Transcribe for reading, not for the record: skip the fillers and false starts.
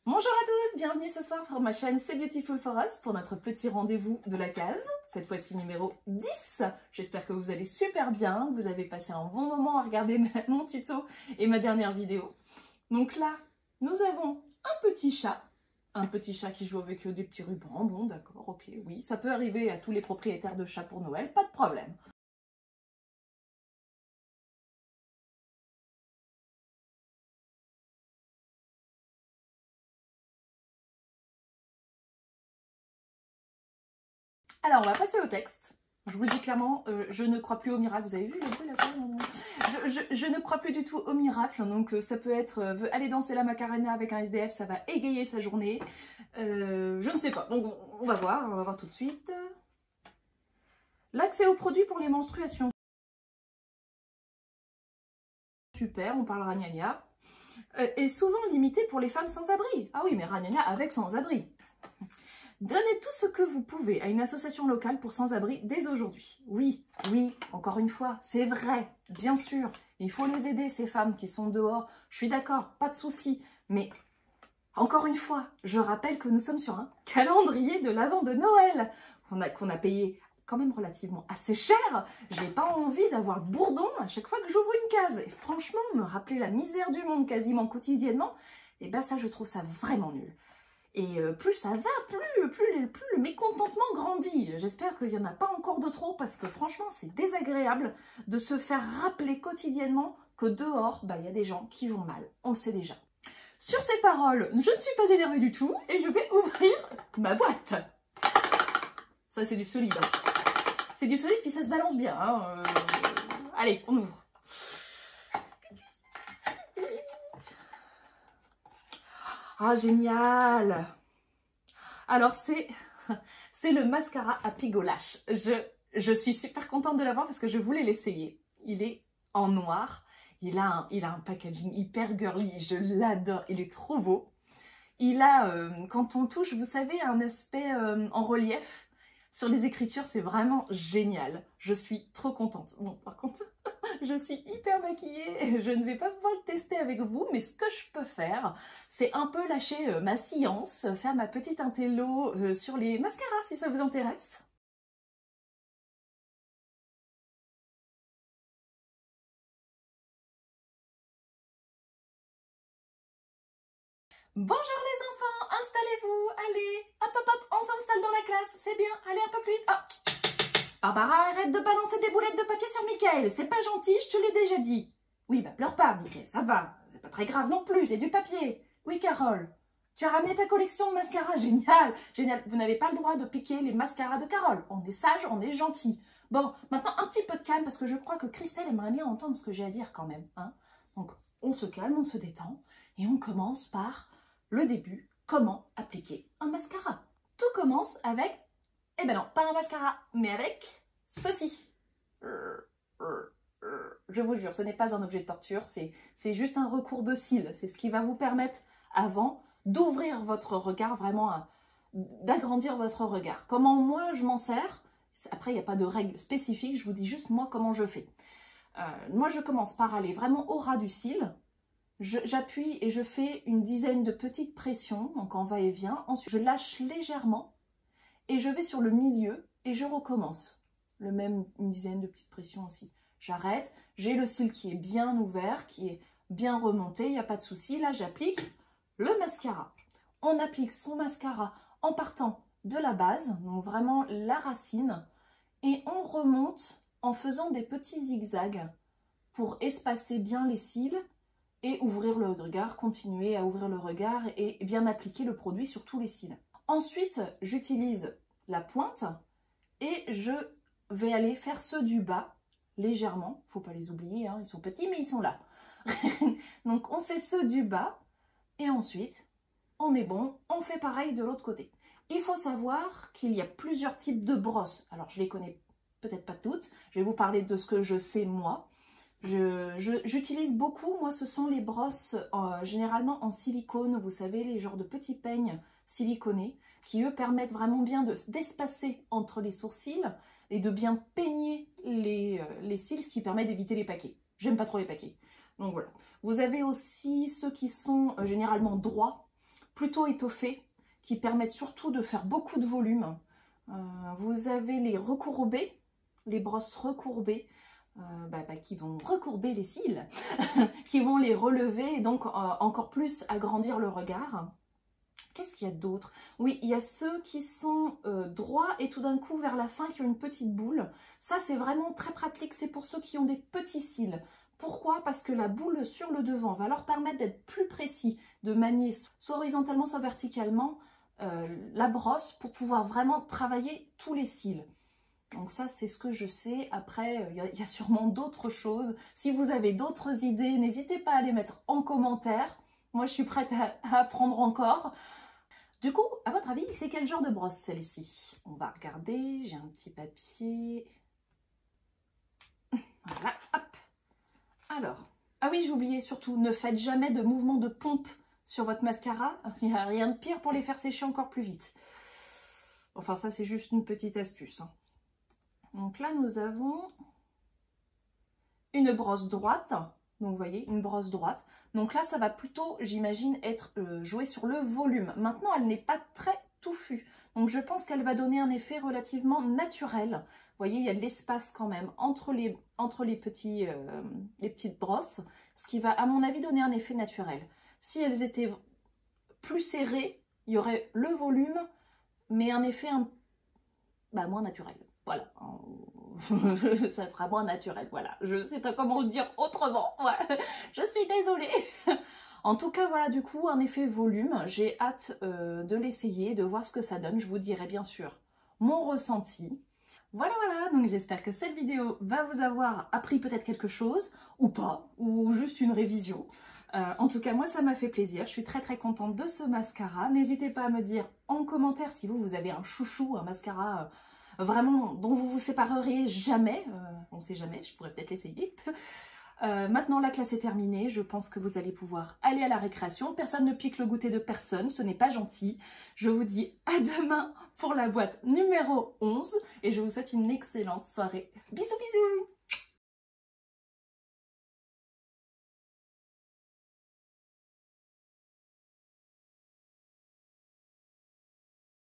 Bonjour à tous, bienvenue ce soir sur ma chaîne C'est Beautiful for Us pour notre petit rendez-vous de la case, cette fois-ci numéro 10. J'espère que vous allez super bien, que vous avez passé un bon moment à regarder mon tuto et ma dernière vidéo. Donc là, nous avons un petit chat qui joue avec des petits rubans. Bon d'accord, ok, oui, ça peut arriver à tous les propriétaires de chats pour Noël, pas de problème. Alors, on va passer au texte. Je vous le dis clairement, je ne crois plus au miracle. Vous avez vu le bruit là? Je ne crois plus du tout au miracle. Donc, ça peut être aller danser la Macarena avec un SDF, ça va égayer sa journée. Je ne sais pas. Donc, on va voir tout de suite. L'accès aux produits pour les menstruations. Super, on parle ragnagna. Est souvent limité pour les femmes sans abri. Ah oui, mais ragnagna avec sans abri. Donnez tout ce que vous pouvez à une association locale pour sans-abri dès aujourd'hui. Oui, encore une fois, c'est vrai, bien sûr. Il faut les aider, ces femmes qui sont dehors. Je suis d'accord, pas de souci. Mais, encore une fois, je rappelle que nous sommes sur un calendrier de l'Avent de Noël qu'on a payé quand même relativement assez cher. J'ai pas envie d'avoir bourdon à chaque fois que j'ouvre une case. Et franchement, me rappeler la misère du monde quasiment quotidiennement, et ben ça, je trouve ça vraiment nul. Et plus ça va, plus le mécontentement grandit. J'espère qu'il n'y en a pas encore de trop parce que franchement, c'est désagréable de se faire rappeler quotidiennement que dehors, il y a des gens qui vont mal. On le sait déjà. Sur ces paroles, je ne suis pas énervée du tout et je vais ouvrir ma boîte. Ça, c'est du solide. C'est du solide puis ça se balance bien. Hein. Allez, on ouvre. Ah, génial! Alors, c'est le mascara à Pigolash. Je suis super contente de l'avoir parce que je voulais l'essayer. Il est en noir. Il a un packaging hyper girly. Je l'adore. Il est trop beau. Il a, quand on touche, vous savez, un aspect en relief. Sur les écritures, c'est vraiment génial. Je suis trop contente. Bon, par contre, je suis hyper maquillée. Je ne vais pas pouvoir le tester avec vous, mais ce que je peux faire, c'est un peu lâcher ma science, faire ma petite intello sur les mascaras, si ça vous intéresse. Bonjour les enfants, installez-vous, allez, hop, on s'installe dans la classe, c'est bien, allez un peu plus vite. Oh. Barbara, arrête de balancer des boulettes de papier sur Mickaël, c'est pas gentil, je te l'ai déjà dit. Oui, pleure pas, Mickaël, ça va, c'est pas très grave non plus, c'est du papier. Oui, Carole, tu as ramené ta collection de mascaras, génial, génial. Vous n'avez pas le droit de piquer les mascaras de Carole, on est sage, on est gentil. Bon, maintenant un petit peu de calme, parce que je crois que Christelle aimerait bien entendre ce que j'ai à dire quand même. Hein. Donc, on se calme, on se détend, et on commence par le début, comment appliquer un mascara. Tout commence avec, eh ben non, pas un mascara, mais avec ceci. Je vous jure, ce n'est pas un objet de torture, c'est juste un recourbe-cils. C'est ce qui va vous permettre, avant, d'ouvrir votre regard, vraiment, d'agrandir votre regard. Comment moi je m'en sers? Après, il n'y a pas de règle spécifique, je vous dis juste moi comment je fais. Moi, je commence par aller vraiment au ras du cil. J'appuie et je fais une dizaine de petites pressions, donc en va-et-vient. Ensuite, je lâche légèrement et je vais sur le milieu et je recommence. Une dizaine de petites pressions aussi. J'arrête, j'ai le cil qui est bien ouvert, qui est bien remonté, il n'y a pas de souci. Là, j'applique le mascara. On applique son mascara en partant de la base, donc vraiment la racine, et on remonte en faisant des petits zigzags pour espacer bien les cils et ouvrir le regard, continuer à ouvrir le regard et bien appliquer le produit sur tous les cils. Ensuite, j'utilise la pointe et je vais aller faire ceux du bas légèrement. Il ne faut pas les oublier, hein, ils sont petits mais ils sont là. Donc on fait ceux du bas et ensuite on est bon, on fait pareil de l'autre côté. Il faut savoir qu'il y a plusieurs types de brosses. Alors je les connais peut-être pas toutes, je vais vous parler de ce que je sais moi. J'utilise beaucoup, moi ce sont les brosses généralement en silicone, vous savez, les genres de petits peignes siliconés qui eux permettent vraiment bien d'espacer entre les sourcils et de bien peigner les cils, ce qui permet d'éviter les paquets. J'aime pas trop les paquets. Donc voilà. Vous avez aussi ceux qui sont généralement droits plutôt étoffés, qui permettent surtout de faire beaucoup de volume. Vous avez les recourbés, les brosses recourbées, qui vont recourber les cils, qui vont les relever et donc encore plus agrandir le regard. Qu'est-ce qu'il y a d'autre? Oui, il y a ceux qui sont droits et tout d'un coup vers la fin qui ont une petite boule. Ça, c'est vraiment très pratique, c'est pour ceux qui ont des petits cils. Pourquoi? Parce que la boule sur le devant va leur permettre d'être plus précis, de manier soit horizontalement, soit verticalement la brosse pour pouvoir vraiment travailler tous les cils. Donc ça, c'est ce que je sais. Après, il y a sûrement d'autres choses. Si vous avez d'autres idées, n'hésitez pas à les mettre en commentaire. Moi, je suis prête à apprendre encore. Du coup, à votre avis, c'est quel genre de brosse celle-ci? On va regarder, j'ai un petit papier. Voilà, hop. Alors, ah oui, j'ai oublié surtout, ne faites jamais de mouvement de pompe sur votre mascara. Il n'y a rien de pire pour les faire sécher encore plus vite. Enfin, ça, c'est juste une petite astuce. Donc là, nous avons une brosse droite. Donc, vous voyez, une brosse droite. Donc là, ça va plutôt, j'imagine, être joué sur le volume. Maintenant, elle n'est pas très touffue. Donc, je pense qu'elle va donner un effet relativement naturel. Vous voyez, il y a de l'espace quand même entre les petites brosses, ce qui va, à mon avis, donner un effet naturel. Si elles étaient plus serrées, il y aurait le volume, mais un effet moins naturel. Voilà, ça fera moins naturel, voilà. Je ne sais pas comment le dire autrement, ouais. Je suis désolée. En tout cas, voilà, du coup, un effet volume. J'ai hâte de l'essayer, de voir ce que ça donne. Je vous dirai bien sûr mon ressenti. Voilà, donc j'espère que cette vidéo va vous avoir appris peut-être quelque chose, ou pas, ou juste une révision. En tout cas, moi, ça m'a fait plaisir. Je suis très très contente de ce mascara. N'hésitez pas à me dire en commentaire si vous avez un chouchou, un mascara vraiment dont vous vous séparerez jamais. On ne sait jamais, je pourrais peut-être l'essayer. Maintenant, la classe est terminée. Je pense que vous allez pouvoir aller à la récréation. Personne ne pique le goûter de personne. Ce n'est pas gentil. Je vous dis à demain pour la boîte numéro 11. Et je vous souhaite une excellente soirée. Bisous, bisous!